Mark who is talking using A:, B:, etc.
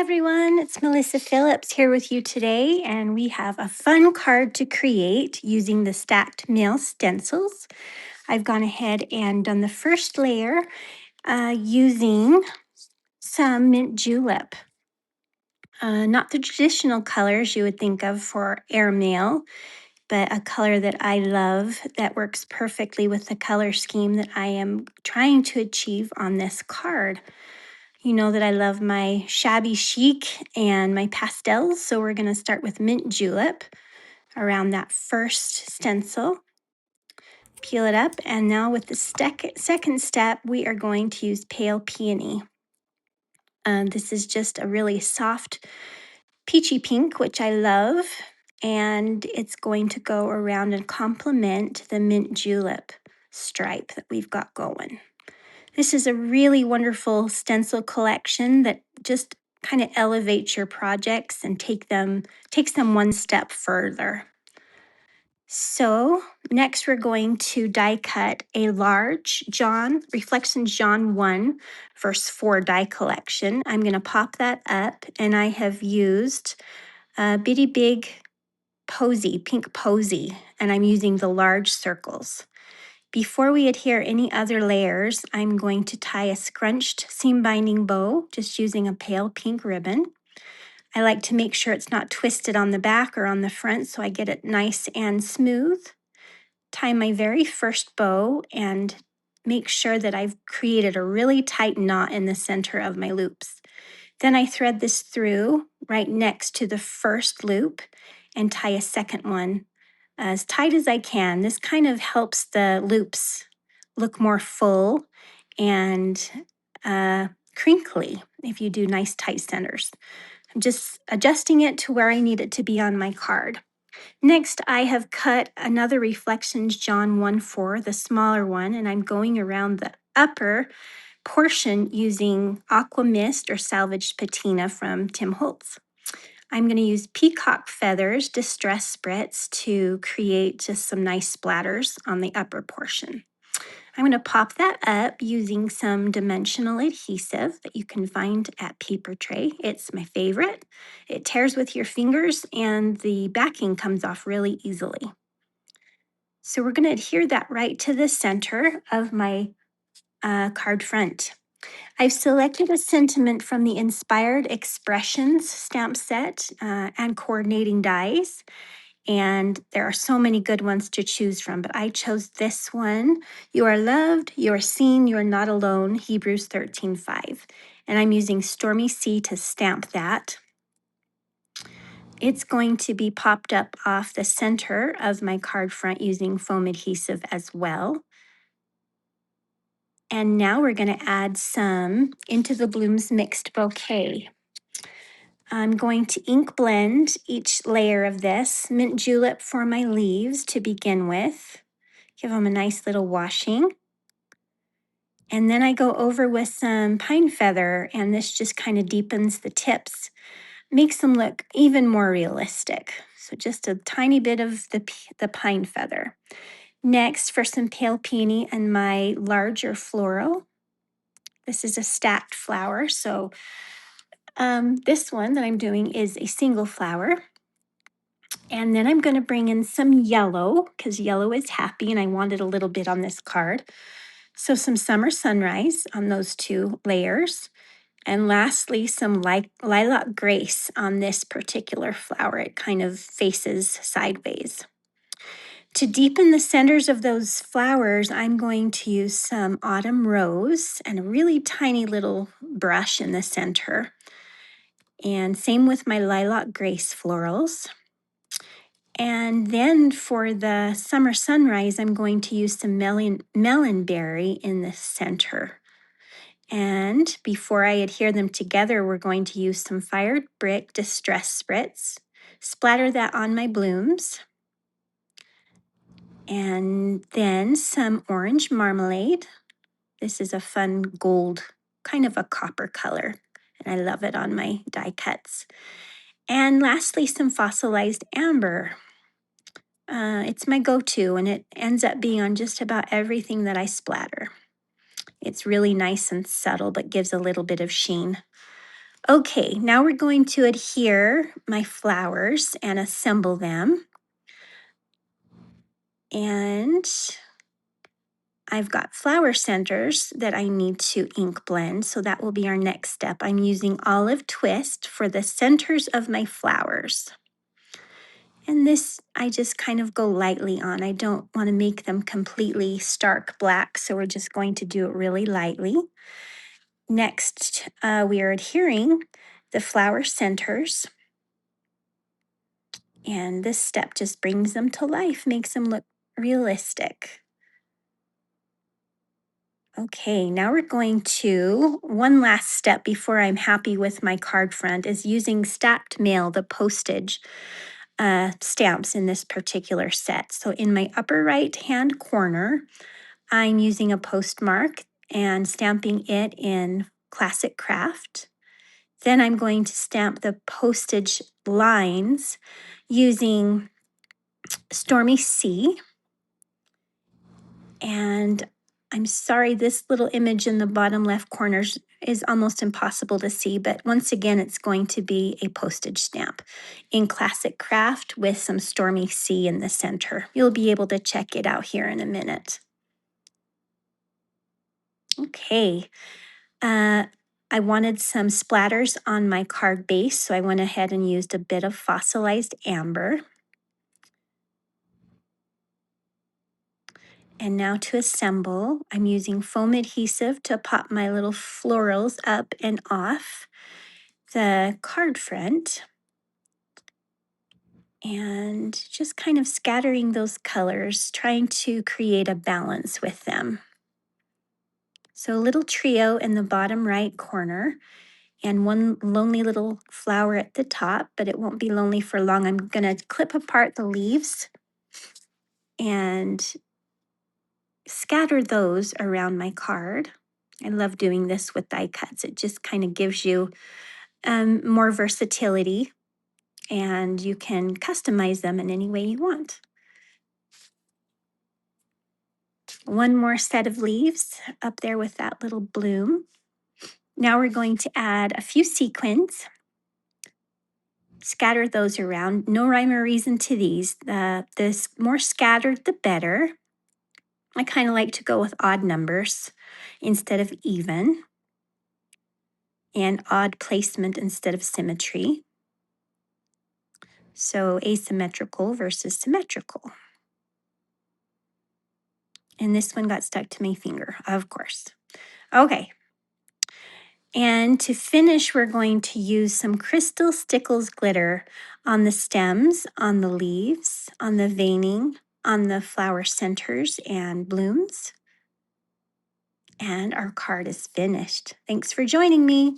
A: everyone, it's Melissa Phillips here with you today, and we have a fun card to create using the stacked mail stencils. I've gone ahead and done the first layer using some mint julep. Not the traditional colors you would think of for airmail, but a color that I love that works perfectly with the color scheme that I am trying to achieve on this card. You know that I love my shabby chic and my pastels, so we're going to start with mint julep around that first stencil. Peel it up, and now with the second step, we are going to use pale peony. This is just a really soft peachy pink, which I love, and it's going to go around and complement the mint julep stripe that we've got going. This is a really wonderful stencil collection that just kind of elevates your projects and takes them one step further. So next we're going to die cut a large Reflections John 1 verse 4 die collection. I'm going to pop that up, and I have used a bitty big pink posy, and I'm using the large circles. Before we adhere any other layers, I'm going to tie a scrunched seam binding bow just using a pale pink ribbon. I like to make sure it's not twisted on the back or on the front so I get it nice and smooth. Tie my very first bow and make sure that I've created a really tight knot in the center of my loops. Then I thread this through right next to the first loop and tie a second one as tight as I can. This kind of helps the loops look more full and crinkly if you do nice tight centers. I'm just adjusting it to where I need it to be on my card. Next, I have cut another Reflections John 1-4, the smaller one, and I'm going around the upper portion using Aqua Mist or Salvaged Patina from Tim Holtz. I'm going to use peacock feathers distress spritz to create just some nice splatters on the upper portion. I'm going to pop that up using some dimensional adhesive that you can find at Papertrey. It's my favorite. It tears with your fingers and the backing comes off really easily. So we're going to adhere that right to the center of my card front. I've selected a sentiment from the Inspired Expressions stamp set and coordinating dies, and there are so many good ones to choose from, but I chose this one. You are loved, you are seen, you are not alone, Hebrews 13:5. And I'm using Stormy Sea to stamp that. It's going to be popped up off the center of my card front using foam adhesive as well. And now we're going to add some Into the Blooms Mixed Bouquet. I'm going to ink blend each layer of this. Mint julep for my leaves to begin with. Give them a nice little washing. And then I go over with some pine feather, and this just kind of deepens the tips, makes them look even more realistic. So just a tiny bit of the pine feather. Next, for some pale peony and my larger floral. This is a stacked flower, so this one that I'm doing is a single flower. And then I'm going to bring in some yellow because yellow is happy and I wanted a little bit on this card. So some Summer Sunrise on those two layers. And lastly, some Lilac Grace on this particular flower. It kind of faces sideways. To deepen the centers of those flowers, I'm going to use some Autumn Rose and a really tiny little brush in the center. And same with my Lilac Grace florals. And then for the Summer Sunrise, I'm going to use some Melonberry in the center. And before I adhere them together, we're going to use some Fired Brick Distress Spritz, splatter that on my blooms, and then some Orange Marmalade. This is a fun gold, kind of a copper color, and I love it on my die cuts. And lastly, some Fossilized Amber. It's my go-to, and it ends up being on just about everything that I splatter. It's really nice and subtle, but gives a little bit of sheen. Okay, now we're going to adhere my flowers and assemble them. And I've got flower centers that I need to ink blend, so that will be our next step. I'm using Olive Twist for the centers of my flowers. And this, I just kind of go lightly on. I don't want to make them completely stark black, so we're just going to do it really lightly. Next, we are adhering the flower centers. And this step just brings them to life, makes them look realistic. Okay, now we're going to, one last step before I'm happy with my card front is using stacked mail, the postage stamps in this particular set. So in my upper right hand corner, I'm using a postmark and stamping it in Classic Craft. Then I'm going to stamp the postage lines using Stormy Sea. And I'm sorry, this little image in the bottom left corner is almost impossible to see, but once again, it's going to be a postage stamp in Classic Craft with some Stormy Sea in the center. You'll be able to check it out here in a minute. Okay. I wanted some splatters on my card base, so I went ahead and used a bit of fossilized amber. And now to assemble, I'm using foam adhesive to pop my little florals up and off the card front. And just kind of scattering those colors, trying to create a balance with them. So a little trio in the bottom right corner and one lonely little flower at the top, but it won't be lonely for long. I'm gonna clip apart the leaves and scatter those around my card. I love doing this with die cuts. It just kind of gives you more versatility and you can customize them in any way you want. One more set of leaves up there with that little bloom. Now we're going to add a few sequins. Scatter those around. No rhyme or reason to these. The more scattered, the better. I kind of like to go with odd numbers instead of even, and odd placement instead of symmetry. So asymmetrical versus symmetrical. And this one got stuck to my finger, of course. Okay. And to finish, we're going to use some Crystal Stickles glitter on the stems, on the leaves, on the veining, on the flower centers and blooms. And our card is finished. Thanks for joining me.